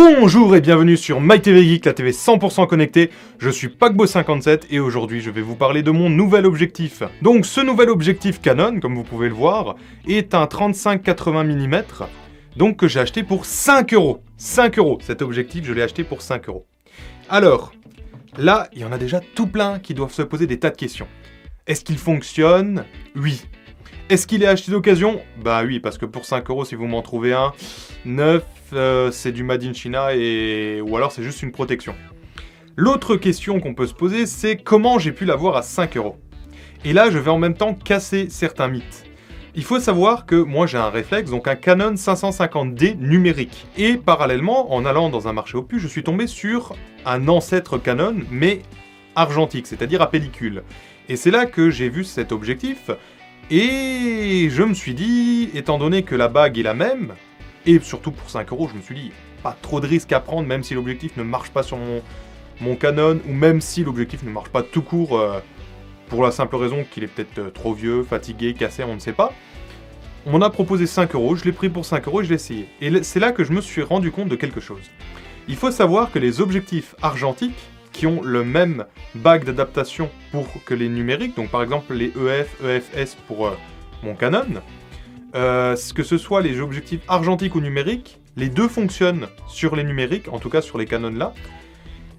Bonjour et bienvenue sur MyTV Geek, la TV 100% connectée. Je suis Paquebot57 et aujourd'hui je vais vous parler de mon nouvel objectif. Donc ce nouvel objectif Canon, comme vous pouvez le voir, est un 35-80 mm, donc que j'ai acheté pour 5 euros. 5 euros, cet objectif je l'ai acheté pour 5 euros. Alors, là il y en a déjà tout plein qui doivent se poser des tas de questions. Est-ce qu'il fonctionne? Oui. Est-ce qu'il est acheté d'occasion? Bah oui, parce que pour 5 euros, si vous m'en trouvez un neuf, c'est du Made in China ou alors c'est juste une protection. L'autre question qu'on peut se poser, c'est comment j'ai pu l'avoir à 5 euros. Et là, je vais en même temps casser certains mythes. Il faut savoir que moi j'ai un réflexe, donc un Canon 550D numérique. Et parallèlement, en allant dans un marché au puce, je suis tombé sur un ancêtre Canon, mais argentique, c'est-à-dire à pellicule. Et c'est là que j'ai vu cet objectif. Et je me suis dit, étant donné que la bague est la même, et surtout pour 5 euros, je me suis dit, pas trop de risques à prendre, même si l'objectif ne marche pas sur mon Canon, ou même si l'objectif ne marche pas tout court, pour la simple raison qu'il est peut-être trop vieux, fatigué, cassé, on ne sait pas. On m'a proposé 5 euros, je l'ai pris pour 5 euros et je l'ai essayé. Et c'est là que je me suis rendu compte de quelque chose. Il faut savoir que les objectifs argentiques, qui ont le même bague d'adaptation pour que les numériques, donc par exemple les EF, EFS pour mon Canon, que ce soit les objectifs argentiques ou numériques, les deux fonctionnent sur les numériques, en tout cas sur les Canon là.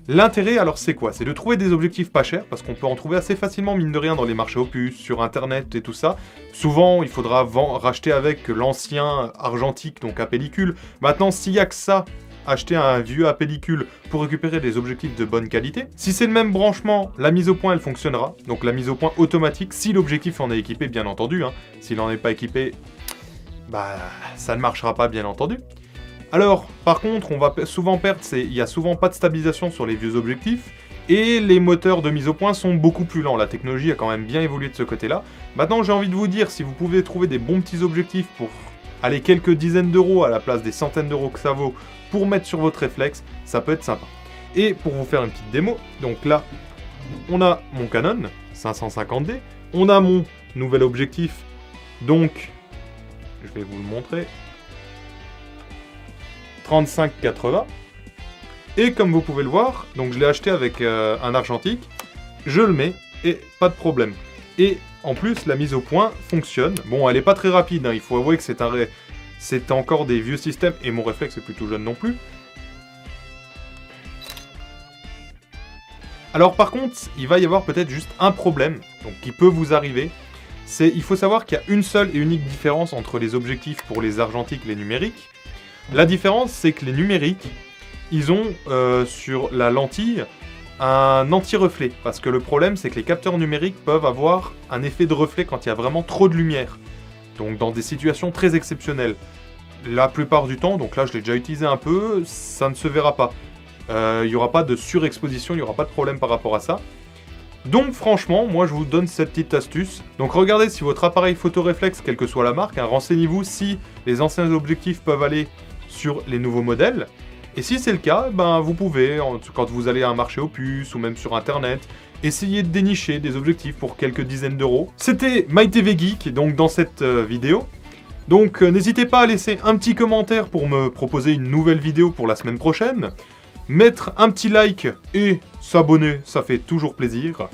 L'intérêt alors c'est quoi? C'est de trouver des objectifs pas chers, parce qu'on peut en trouver assez facilement mine de rien dans les marchés aux puces, sur internet et tout ça. Souvent il faudra racheter avec l'ancien argentique, donc à pellicule. Maintenant s'il y a que ça, acheter un vieux à pellicule pour récupérer des objectifs de bonne qualité. Si c'est le même branchement, la mise au point elle fonctionnera, donc la mise au point automatique, si l'objectif en est équipé bien entendu, s'il n'en est pas équipé, bah ça ne marchera pas bien entendu. Alors par contre on va souvent perdre, il n'y a souvent pas de stabilisation sur les vieux objectifs, et les moteurs de mise au point sont beaucoup plus lents, la technologie a quand même bien évolué de ce côté-là. Maintenant j'ai envie de vous dire, si vous pouvez trouver des bons petits objectifs pour aller quelques dizaines d'euros à la place des centaines d'euros que ça vaut, pour mettre sur votre réflexe, ça peut être sympa. Et pour vous faire une petite démo, donc là, on a mon Canon 550D, on a mon nouvel objectif, donc, je vais vous le montrer, 35-80, et comme vous pouvez le voir, donc je l'ai acheté avec un argentique, je le mets, et pas de problème. Et en plus, la mise au point fonctionne. Bon, elle n'est pas très rapide, il faut avouer que c'est encore des vieux systèmes, et mon réflexe est plutôt jeune non plus. Alors par contre, il va y avoir peut-être juste un problème, donc qui peut vous arriver. Il faut savoir qu'il y a une seule et unique différence entre les objectifs pour les argentiques et les numériques. La différence, c'est que les numériques, ils ont sur la lentille un anti-reflet, parce que le problème, c'est que les capteurs numériques peuvent avoir un effet de reflet quand il y a vraiment trop de lumière. Donc dans des situations très exceptionnelles. La plupart du temps, donc là je l'ai déjà utilisé un peu, ça ne se verra pas. Il n'y aura pas de surexposition, il n'y aura pas de problème par rapport à ça. Donc franchement, moi je vous donne cette petite astuce. Donc regardez si votre appareil photoréflexe, quelle que soit la marque, renseignez-vous si les anciens objectifs peuvent aller sur les nouveaux modèles. Et si c'est le cas, ben vous pouvez, quand vous allez à un marché aux puces ou même sur internet, essayer de dénicher des objectifs pour quelques dizaines d'euros. C'était MyTV Geek, donc dans cette vidéo. Donc n'hésitez pas à laisser un petit commentaire pour me proposer une nouvelle vidéo pour la semaine prochaine. Mettre un petit like et s'abonner, ça fait toujours plaisir.